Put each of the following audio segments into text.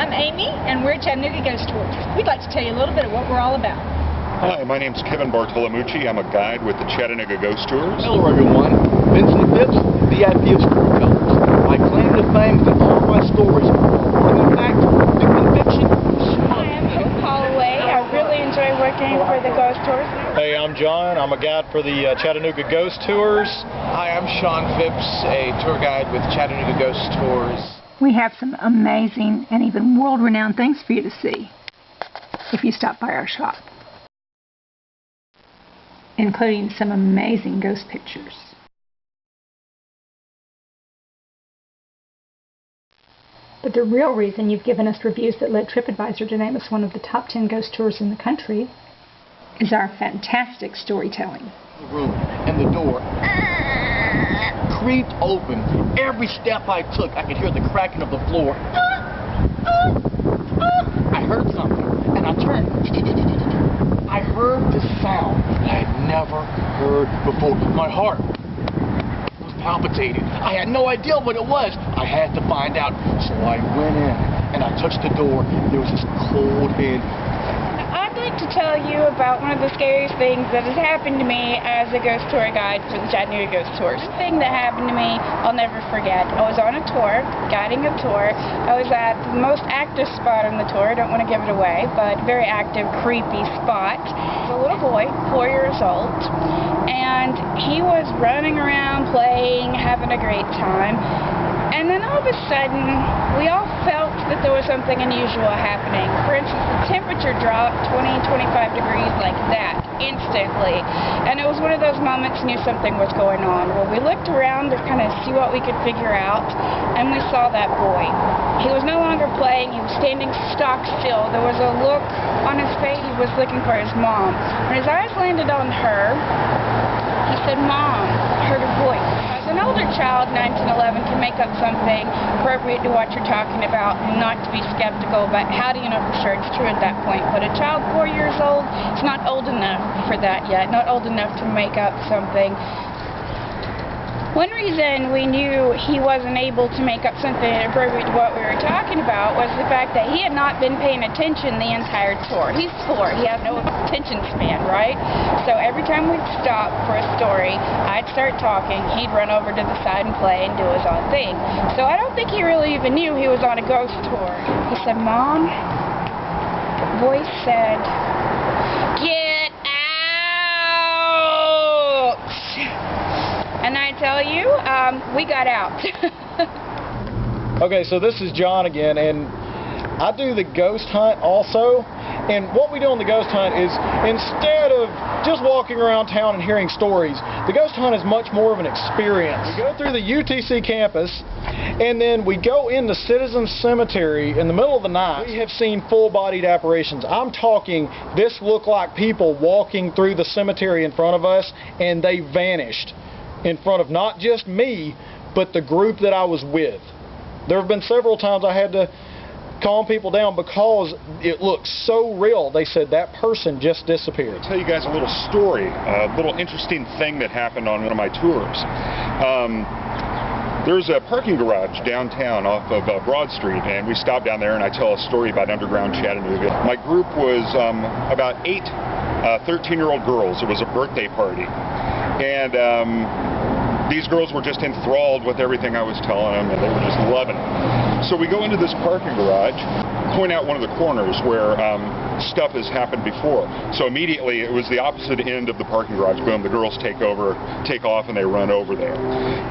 I'm Amy, and we're Chattanooga Ghost Tours. We'd like to tell you a little bit of what we're all about. Hi, my name's Kevin Bartolomucci. I'm a guide with the Chattanooga Ghost Tours. Hello everyone, Vincent Phipps, VIP of Storytellers. I claim the fame that all my stories are in fact fiction. Hi, I'm Hope Holloway. I really enjoy working for the Ghost Tours. Hey, I'm John. I'm a guide for the Chattanooga Ghost Tours. Hi, I'm Sean Phipps, a tour guide with Chattanooga Ghost Tours. We have some amazing and even world-renowned things for you to see if you stop by our shop, including some amazing ghost pictures. But the real reason you've given us reviews that led TripAdvisor to name us one of the top 10 ghost tours in the country is our fantastic storytelling. The room and the door creaked open. Every step I took, I could hear the cracking of the floor. I heard something, and I turned. I heard this sound I had never heard before. My heart was palpitating. I had no idea what it was. I had to find out. So I went in, and I touched the door. There was this cold wind. I'd like to tell you about one of the scariest things that has happened to me as a ghost tour guide for the Chattanooga Ghost Tours. One thing that happened to me I'll never forget. I was on a tour, guiding a tour. I was at the most active spot on the tour. I don't want to give it away, but very active, creepy spot. A little boy, 4 years old, and he was running around, playing, having a great time. And then all of a sudden, we all felt that there was something unusual happening. For instance, the temperature dropped 20, 25 degrees like that, instantly. And it was one of those moments you knew something was going on. Well, we looked around to kind of see what we could figure out, and we saw that boy. He was no longer playing. He was standing stock still. There was a look on his face. He was looking for his mom. When his eyes landed on her, he said, "Mom," I heard her voice. As an older child, 9, 10, 11, can make up something appropriate to what you're talking about and not to be skeptical, but how do you know for sure it's true at that point? But a child 4 years old is not old enough for that yet, not old enough to make up something. One reason we knew he wasn't able to make up something appropriate to what we were talking about was the fact that he had not been paying attention the entire tour. He's 4. He has no attention span, right? So every time we'd stop for a story, I'd start talking, he'd run over to the side and play and do his own thing. So I don't think he really even knew he was on a ghost tour. He said, "Mom," the voice said, "Get out!" And I tell you, we got out. Okay, so this is John again, and I do the ghost hunt also. And what we do on the ghost hunt is, instead of just walking around town and hearing stories, the ghost hunt is much more of an experience. We go through the UTC campus, and then we go into Citizens Cemetery in the middle of the night. We have seen full-bodied apparitions. I'm talking, this looked like people walking through the cemetery in front of us, and they vanished in front of not just me, but the group that I was with. There have been several times I had to calm people down because it looked so real. They said that person just disappeared. I'll tell you guys a little story, a little interesting thing that happened on one of my tours. There's a parking garage downtown off of Broad Street, and we stopped down there and I tell a story about underground Chattanooga. My group was about 8 13-year-old girls. It was a birthday party. And these girls were just enthralled with everything I was telling them, and they were just loving it. So we go into this parking garage, point out one of the corners where stuff has happened before. So immediately it was the opposite end of the parking garage. Boom, the girls take off, and they run over there.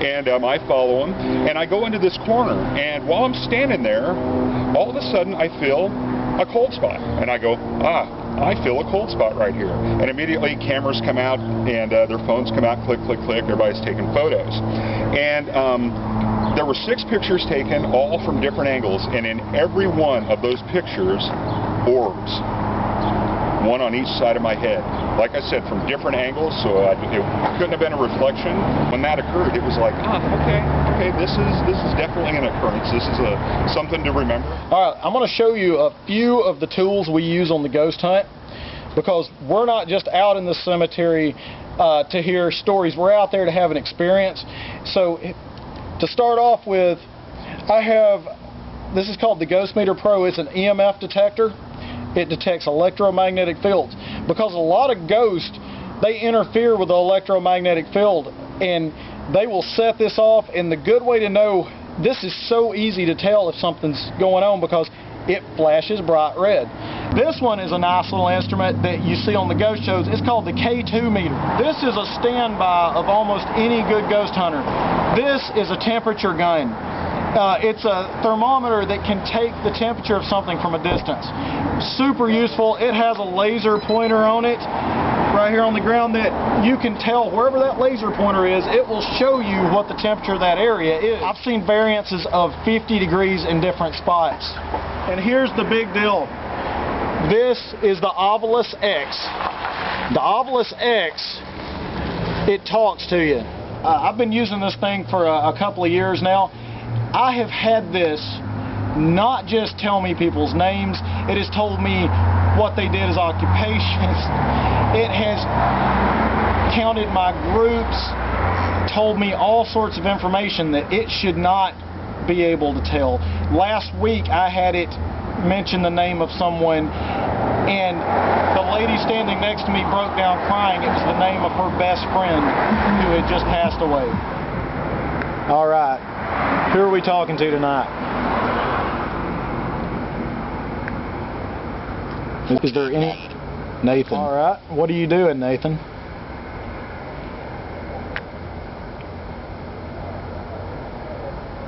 And I follow them, and I go into this corner, and while I'm standing there, all of a sudden I feel a cold spot. And I go, I feel a cold spot right here. And immediately cameras come out, and their phones come out, click, click, click, everybody's taking photos. And there were 6 pictures taken, all from different angles, and in every one of those pictures, orbs. One on each side of my head. Like I said, from different angles, so it couldn't have been a reflection. When that occurred, it was like, okay, this is definitely an occurrence. This is something to remember. All right, I'm going to show you a few of the tools we use on the ghost hunt, because we're not just out in the cemetery to hear stories. We're out there to have an experience. So to start off with, I have This is called the Ghost Meter Pro. It's an EMF detector. It detects electromagnetic fields. Because a lot of ghosts, they interfere with the electromagnetic field, and they will set this off. And the good way to know, this is so easy to tell if something's going on because it flashes bright red. This one is a nice little instrument that you see on the ghost shows. It's called the K2 meter. This is a standby of almost any good ghost hunter. This is a temperature gun. It's a thermometer that can take the temperature of something from a distance. Super useful. It has a laser pointer on it right here on the ground that you can tell wherever that laser pointer is, it will show you what the temperature of that area is. I've seen variances of 50 degrees in different spots. And here's the big deal. This is the Ovilus X. The Ovilus X, it talks to you. I've been using this thing for a couple of years now. I have had this not just tell me people's names, it has told me what they did as occupations. It has counted my groups, told me all sorts of information that it should not be able to tell. Last week I had it mention the name of someone, and the lady standing next to me broke down crying. It was the name of her best friend who had just passed away. All right, who are we talking to tonight? Is there any? Nathan. All right, what are you doing, Nathan?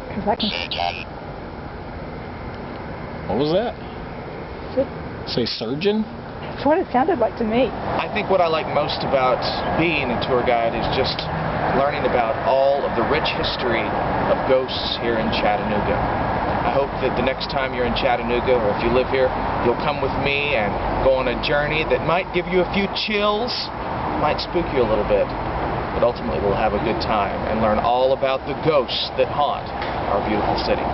Because I can. What was that? Say surgeon? That's what it sounded like to me. I think what I like most about being a tour guide is just learning about all of the rich history of ghosts here in Chattanooga. I hope that the next time you're in Chattanooga, or if you live here, you'll come with me and go on a journey that might give you a few chills, might spook you a little bit, but ultimately we'll have a good time and learn all about the ghosts that haunt our beautiful city.